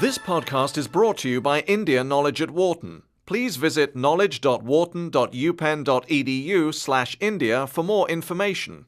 This podcast is brought to you by India Knowledge at Wharton. Please visit knowledge.wharton.upenn.edu/India for more information.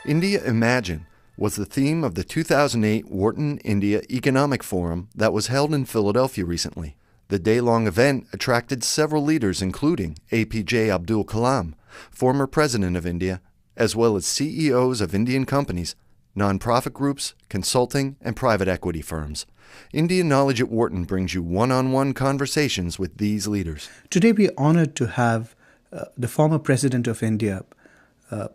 India Imagine was the theme of the 2008 Wharton India Economic Forum that was held in Philadelphia recently. The day-long event attracted several leaders including APJ Abdul Kalam, former President of India, as well as CEOs of Indian companies, nonprofit groups, consulting, and private equity firms. India Knowledge at Wharton brings you one-on-one conversations with these leaders. Today we are honored to have the former President of India,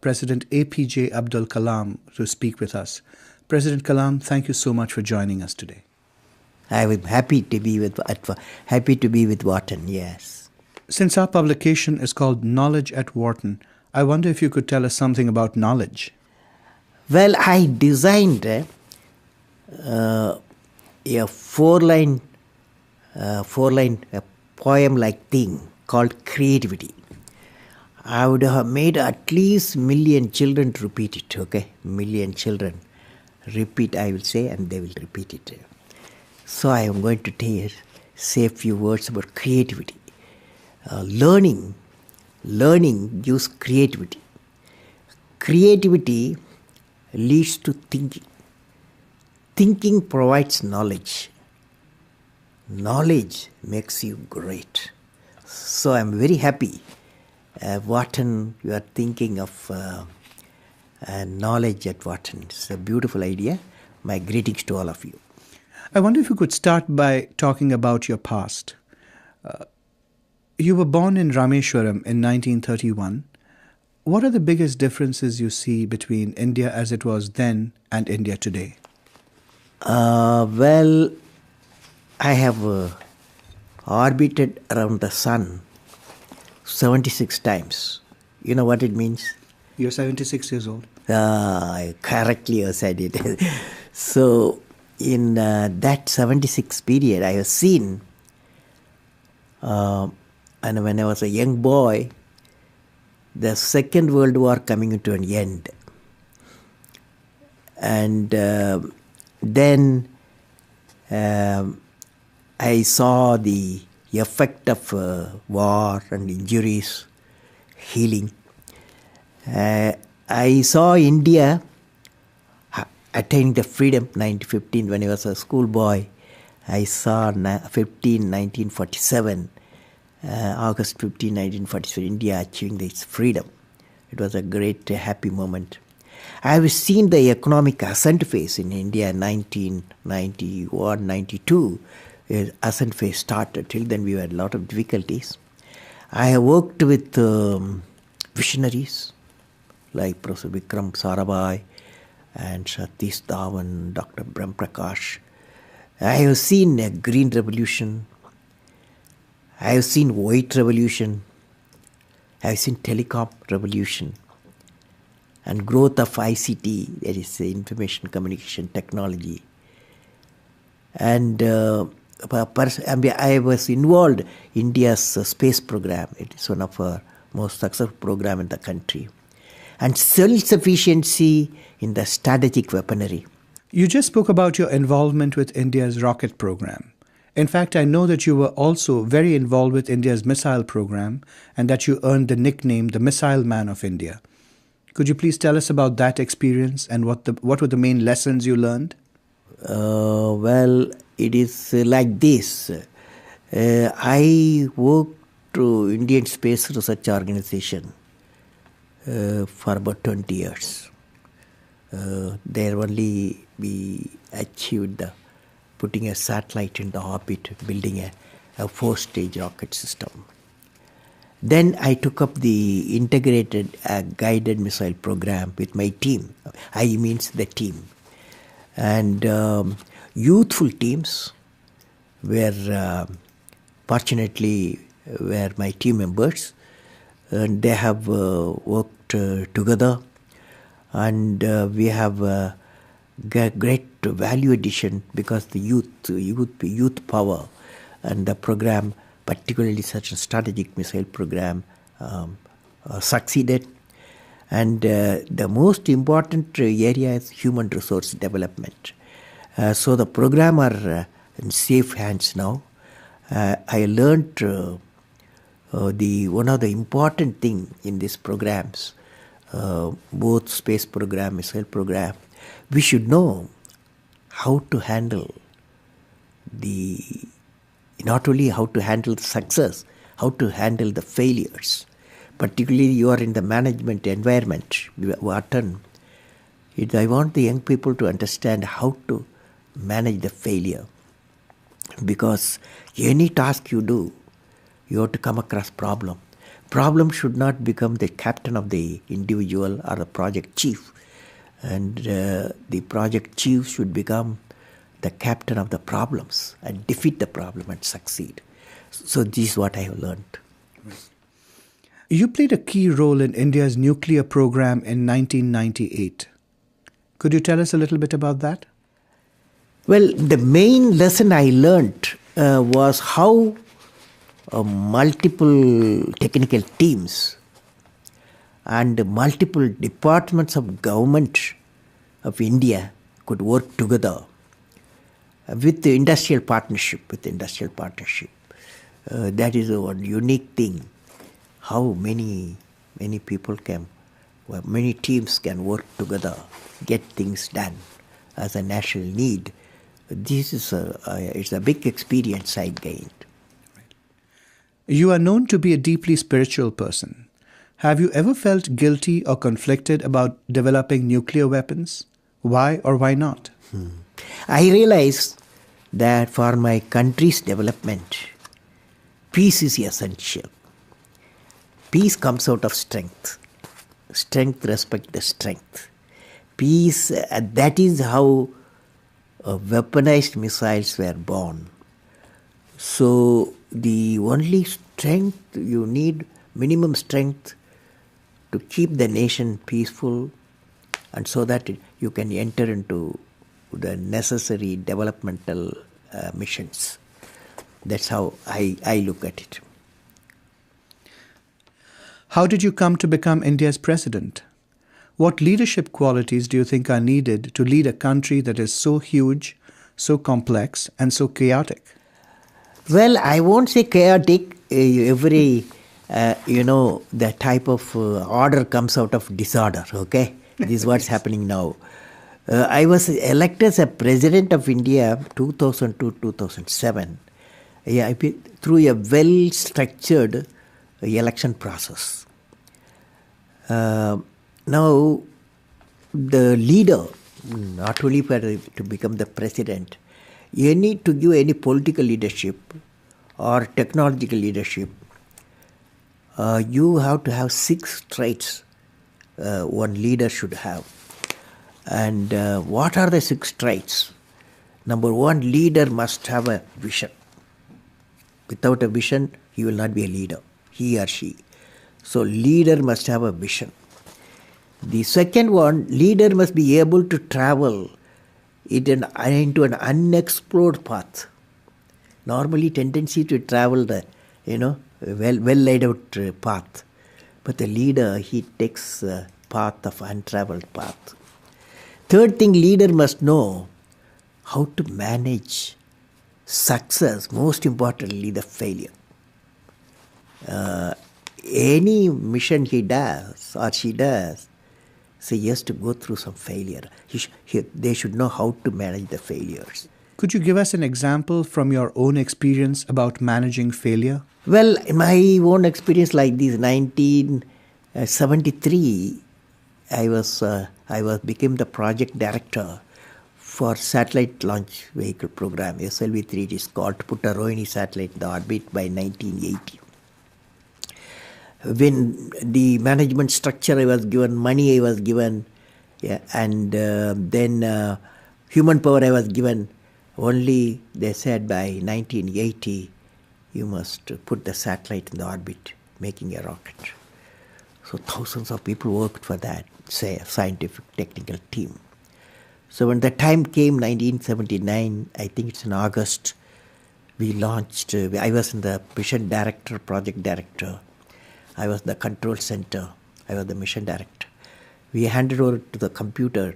President APJ Abdul Kalam, to speak with us. President Kalam, thank you so much for joining us today. I am happy to be with Wharton, yes. Since our publication is called Knowledge at Wharton, I wonder if you could tell us something about knowledge. Well, I designed a four-line poem-like thing called creativity. I would have made at least million children to repeat it, okay? Million children repeat, I will say, and they will repeat it. So I am going to say a few words about creativity. Learning gives creativity. Creativity leads to thinking. Thinking provides knowledge. Knowledge makes you great. So I'm very happy. Wharton, you are thinking of knowledge at Wharton. It's a beautiful idea. My greetings to all of you. I wonder if you could start by talking about your past. You were born in Rameshwaram in 1931. What are the biggest differences you see between India as it was then and India today? Well, I have orbited around the sun 76 times. You know what it means? You're 76 years old. Correctly you said it. So, in that 76 period, I have seen, and when I was a young boy, the Second World War coming into an end. And then I saw the effect of war and injuries, healing. I saw India attaining the freedom 1915 when I was a schoolboy. I saw 1947. August 15, 1947, India achieving its freedom. It was a great, happy moment. I have seen the economic ascent phase in India in 1991, 92. Ascent phase started. Till then we had a lot of difficulties. I have worked with visionaries like Professor Vikram Sarabhai and Satish Dhawan, Dr. Brahm Prakash. I have seen a green revolution. I have seen white revolution, I have seen telecom revolution, and growth of ICT, that is information communication technology. And I was involved in India's space program. It is one of our most successful program in the country. And self-sufficiency in the strategic weaponry. You just spoke about your involvement with India's rocket program. In fact, I know that you were also very involved with India's missile program and that you earned the nickname the Missile Man of India. Could you please tell us about that experience and what were the main lessons you learned? Well, it is like this. I worked to Indian Space Research Organization for about 20 years. There only we achieved putting a satellite in the orbit, building a four-stage rocket system. Then I took up the integrated guided missile program with my team. I means the team. And youthful teams fortunately were my team members. And they have worked together. And we have great value addition because the youth power and the program, particularly such a strategic missile program, succeeded. And the most important area is human resource development. So the program are in safe hands now. I learned one of the important thing in these programs, both space program, missile program, we should know how to handle not only how to handle the success, how to handle the failures. Particularly you are in the management environment, Wharton. I want the young people to understand how to manage the failure. Because any task you do, you have to come across problem. Problem should not become the captain of the individual or the project chief. And the project chief should become the captain of the problems and defeat the problem and succeed. So this is what I have learned. You played a key role in India's nuclear program in 1998. Could you tell us a little bit about that? Well, the main lesson I learned was how multiple technical teams and multiple departments of government of India could work together with the industrial partnership. That is one unique thing. How many people many teams can work together, get things done as a national need. This is it's a big experience I gained. You are known to be a deeply spiritual person. Have you ever felt guilty or conflicted about developing nuclear weapons? Why or why not? I realized that for my country's development, peace is essential. Peace comes out of strength. Strength respects the strength. Peace, that is how weaponized missiles were born. So the only strength, you need minimum strength to keep the nation peaceful, and so that you can enter into the necessary developmental missions. That's how I look at it. How did you come to become India's president? What leadership qualities do you think are needed to lead a country that is so huge, so complex, and so chaotic? Well, I won't say chaotic. The type of order comes out of disorder, okay? This is what's happening now. I was elected as a president of India 2002-2007 through a well-structured election process. Now, the leader, not only to become the president, you need to give any political leadership or technological leadership. You have to have 6 traits one leader should have. And what are the 6 traits? Number 1, leader must have a vision. Without a vision, he will not be a leader, he or she. So leader must have a vision. The second one, leader must be able to travel into an unexplored path. Normally tendency to travel the, well laid out path. But the leader, he takes a path of untraveled path. Third thing, leader must know how to manage success, most importantly the failure. Any mission he does or she does, so he has to go through some failure. They should know how to manage the failures. Could you give us an example from your own experience about managing failure? Well, my own experience like this, 1973, I became the project director for satellite launch vehicle program, SLV-3. It is called, to put a Rohini satellite in the orbit by 1980. When the management structure I was given, money I was given, and then human power I was given, only they said by 1980, you must put the satellite in the orbit, making a rocket. So thousands of people worked for that, say a scientific technical team. So when the time came, 1979, I think it's in August, we launched, I was in the mission director, project director. I was the control center. I was the mission director. We handed over to the computer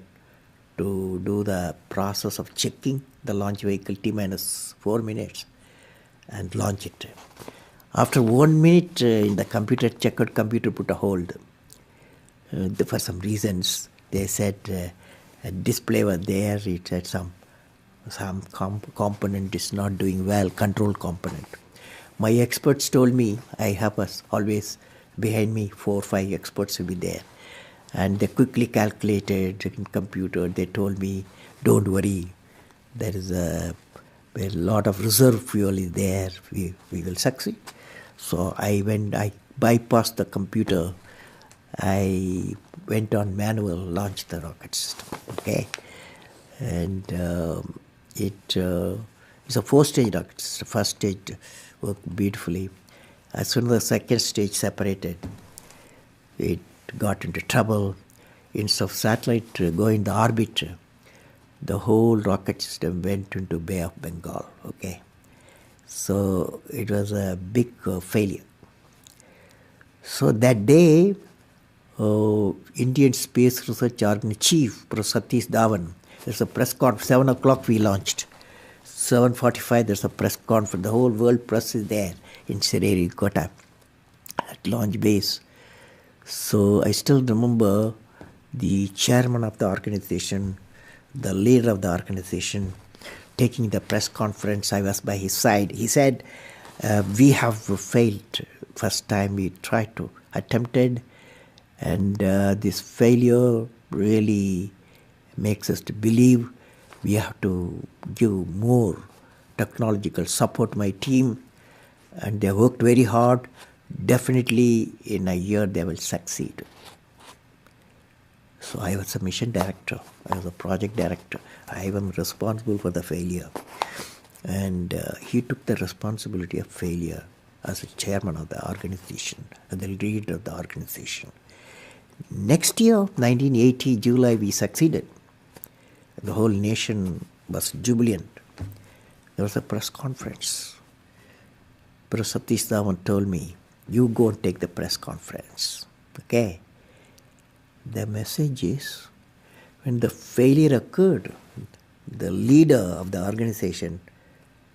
to do the process of checking the launch vehicle T minus 4 minutes and launch it. After 1 minute in the computer, checkered computer put a hold. For some reasons, they said a display was there. It said some component is not doing well, control component. My experts told me, I have always behind me 4 or 5 experts will be there. And they quickly calculated in computer. They told me, don't worry, there is a lot of reserve fuel is there. We will succeed. So I bypassed the computer. I went on manual, launched the rocket system. Okay, and it's a 4-stage rocket system. First stage worked beautifully. As soon as the second stage separated, it got into trouble. Instead of satellite going the orbit, the whole rocket system went into Bay of Bengal. Okay, so it was a big failure. So that day, Indian Space Research Organization Chief, Professor Satish Dhawan, there's a press conference. 7 o'clock we launched. 7:45 there's a press conference. The whole world press is there in Sririkota at launch base. So I still remember the chairman of the organization, the leader of the organization, taking the press conference. I was by his side. He said, we have failed. First time we tried to attempted, and this failure really makes us to believe we have to give more technological support my team, and they worked very hard. Definitely in a year they will succeed. So I was a mission director, I was a project director. I am responsible for the failure. And he took the responsibility of failure as a chairman of the organization and the leader of the organization. Next year, 1980, July, we succeeded. The whole nation was jubilant. There was a press conference. Professor Satish Dhawan told me, you go and take the press conference. Okay? The message is, when the failure occurred, the leader of the organization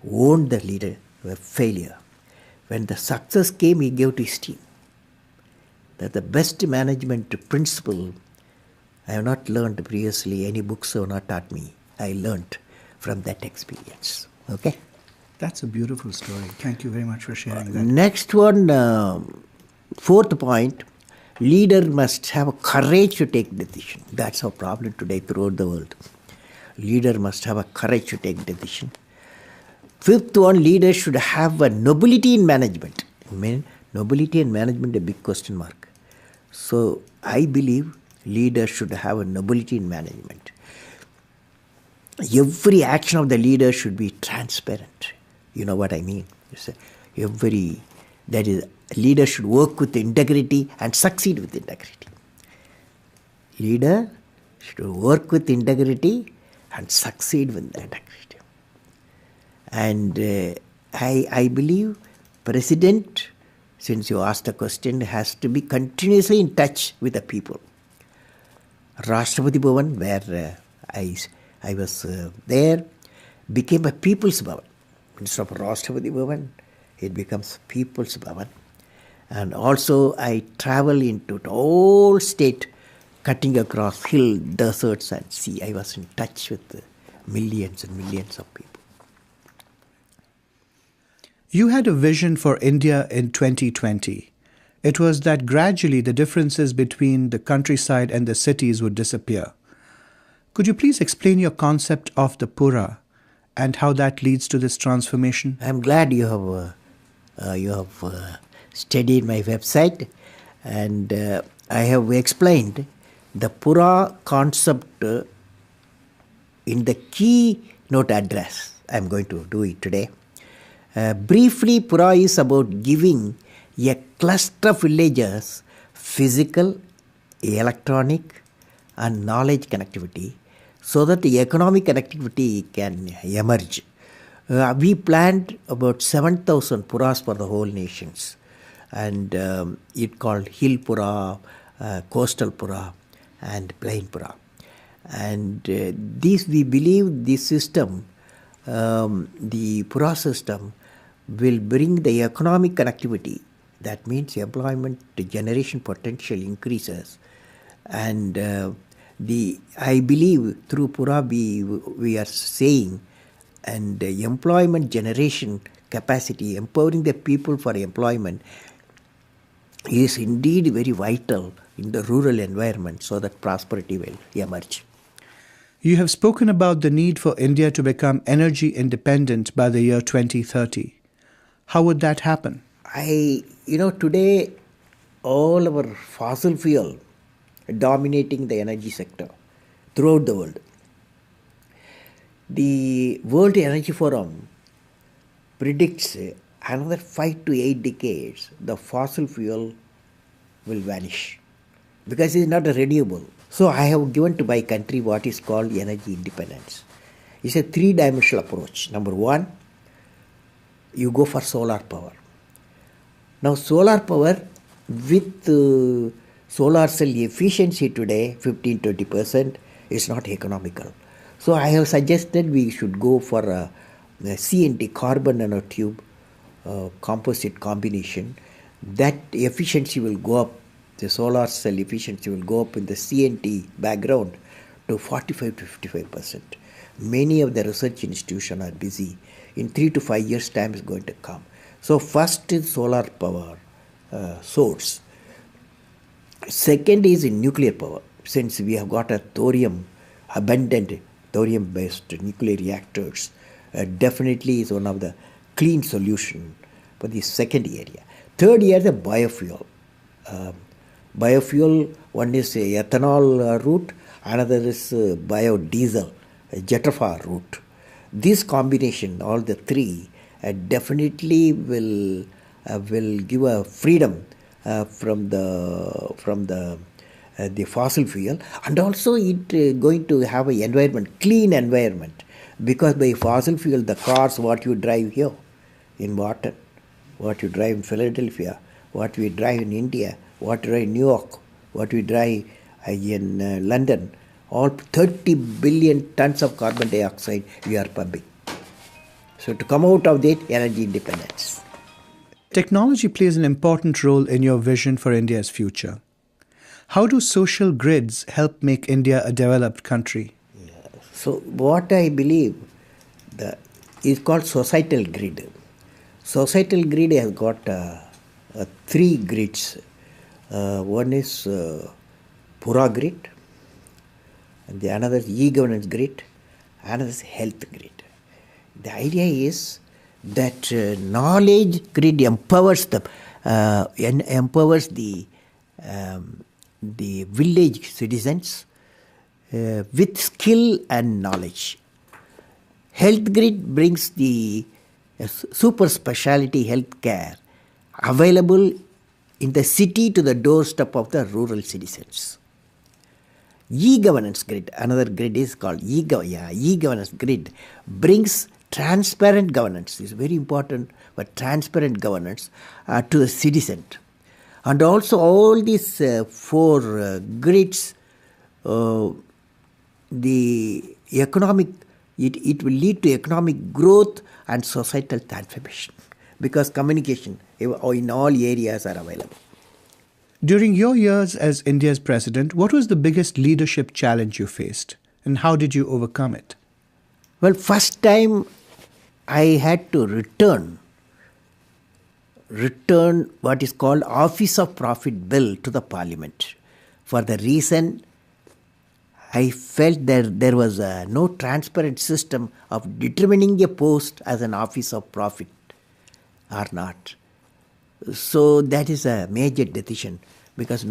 owned the leader failure. When the success came, he gave to his team. That the best management principle I have not learned previously. Any books have not taught me. I learned from that experience. Okay? That's a beautiful story. Thank you very much for sharing that. Next one, 4th point, leader must have a courage to take decision. That's our problem today throughout the world. Leader must have a courage to take decision. 5th one, leader should have a nobility in management. I mean, nobility in management, a big question mark. So I believe leader should have a nobility in management. Every action of the leader should be transparent. You know what I mean? Leader should work with integrity and succeed with integrity. Leader should work with integrity and succeed with integrity. And I believe president, since you asked the question, has to be continuously in touch with the people. Rashtrapati Bhavan, where I was there, became a People's Bhavan. Instead of Rashtrapati Bhavan, it becomes People's Bhavan. And also I travel into the whole state, cutting across hill, deserts and sea. I was in touch with millions and millions of people. You had a vision for India in 2020. It was that gradually the differences between the countryside and the cities would disappear. Could you please explain your concept of the Pura and how that leads to this transformation? I'm glad you have studied my website, and I have explained the Pura concept in the keynote address. I'm going to do it today. Briefly, Pura is about giving a cluster of villages physical, electronic and knowledge connectivity so that the economic connectivity can emerge. We planned about 7,000 Puras for the whole nations, and it called Hill Pura, Coastal Pura, and Plainpura. And this, we believe this system, the Pura system, will bring the economic connectivity. That means employment generation potential increases. And I believe through Pura we are saying, and employment generation capacity, empowering the people for employment is indeed very vital in the rural environment so that prosperity will emerge. You have spoken about the need for India to become energy independent by the year 2030. How would that happen? Today all our fossil fuel dominating the energy sector throughout the world. The World Energy Forum predicts another 5 to 8 decades the fossil fuel will vanish because it is not renewable. So I have given to my country what is called energy independence. It's a three-dimensional approach. Number one, you go for solar power. Now solar power with solar cell efficiency today 15-20% is not economical. So I have suggested we should go for a CNT, carbon nanotube composite combination. That efficiency will go up, the solar cell efficiency will go up in the CNT background to 45 to 55%. Many of the research institutions are busy. In 3 to 5 years' time is going to come. So first is solar power source. Second is in nuclear power. Since we have got a abundant thorium-based nuclear reactors, definitely is one of the clean solution for the second area. Third area, the biofuel. Biofuel, one is ethanol route, another is biodiesel, jetafar route. This combination, all the three, definitely will give a freedom from the fossil fuel, and also it going to have an environment, clean environment, because by fossil fuel the cars what you drive here in Wharton, what you drive in Philadelphia, what we drive in India, what we drive in New York, what we drive in London, all 30 billion tons of carbon dioxide we are pumping. So to come out of that, energy independence. Technology plays an important role in your vision for India's future. How do social grids help make India a developed country? So what I believe is called societal grid. Societal grid has got three grids. One is Pura grid, and the another is e-governance grid, another is health grid. The idea is that knowledge grid empowers the village citizens with skill and knowledge. Health grid brings the super specialty health care available in the city to the doorstep of the rural citizens. E-governance grid, another grid is called e-governance grid, brings transparent governance. Is very important, but transparent governance to the citizen. And also all these four grids, the economic, it will lead to economic growth and societal transformation, because communication in all areas are available. During your years as India's president, what was the biggest leadership challenge you faced, and how did you overcome it? Well, first time I had to return what is called Office of Profit Bill to the Parliament. For the reason I felt that there was no transparent system of determining a post as an Office of Profit or not. So that is a major decision, because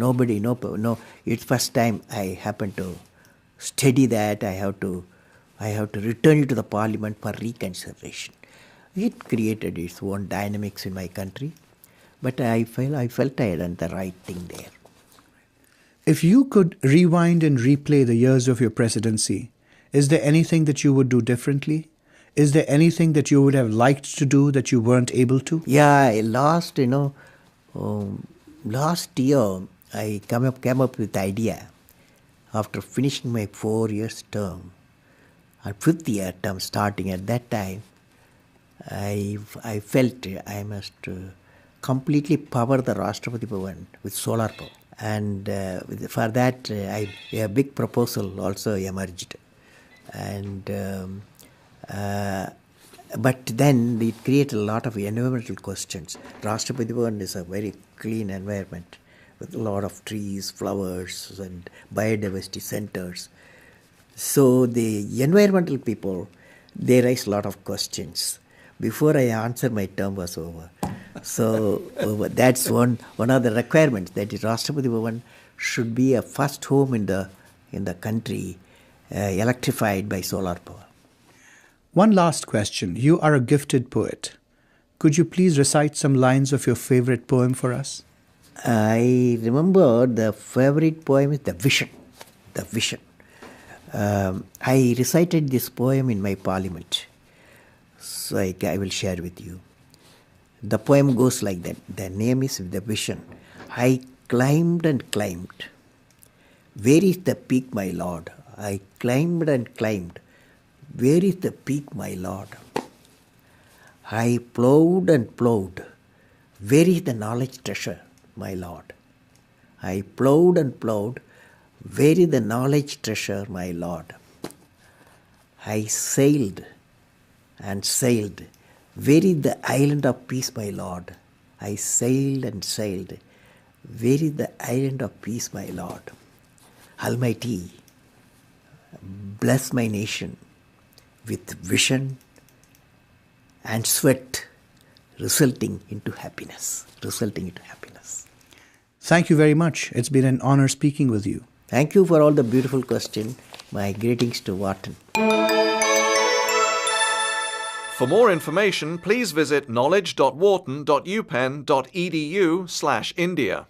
it's first time I happened to study that. I have to return it to the Parliament for reconsideration. It created its own dynamics in my country, but I felt I had done the right thing there. If you could rewind and replay the years of your presidency, is there anything that you would do differently? Is there anything that you would have liked to do that you weren't able to? Yeah, last year I came up with the idea after finishing my 4 years term, or 5th year term starting at that time, I felt I must completely power the Rashtrapati Bhavan with solar power. And for that, a big proposal also emerged. And but then it created a lot of environmental questions. Rashtrapati Bhavan is a very clean environment with a lot of trees, flowers, and biodiversity centers. So the environmental people, they raise a lot of questions. Before I answer, my term was over. So that's one of the requirements, that is Rashtrapati Bhavan should be a first home in the country electrified by solar power. One last question. You are a gifted poet. Could you please recite some lines of your favorite poem for us? I remember the favorite poem is The Vision. The Vision. I recited this poem in my parliament. So I will share with you. The poem goes like that. The name is The Vision. I climbed and climbed. Where is the peak, my lord? I climbed and climbed. Where is the peak, my lord? I plowed and plowed. Where is the knowledge treasure, my lord? I plowed and plowed. Where is the knowledge treasure, my lord? I sailed and sailed. Where is the island of peace, my lord? I sailed and sailed. Where is the island of peace, my lord? Almighty, bless my nation with vision and sweat resulting into happiness. Thank you very much. It's been an honor speaking with you. Thank you for all the beautiful questions. My greetings to Wharton. For more information, please visit knowledge.wharton.upenn.edu/India.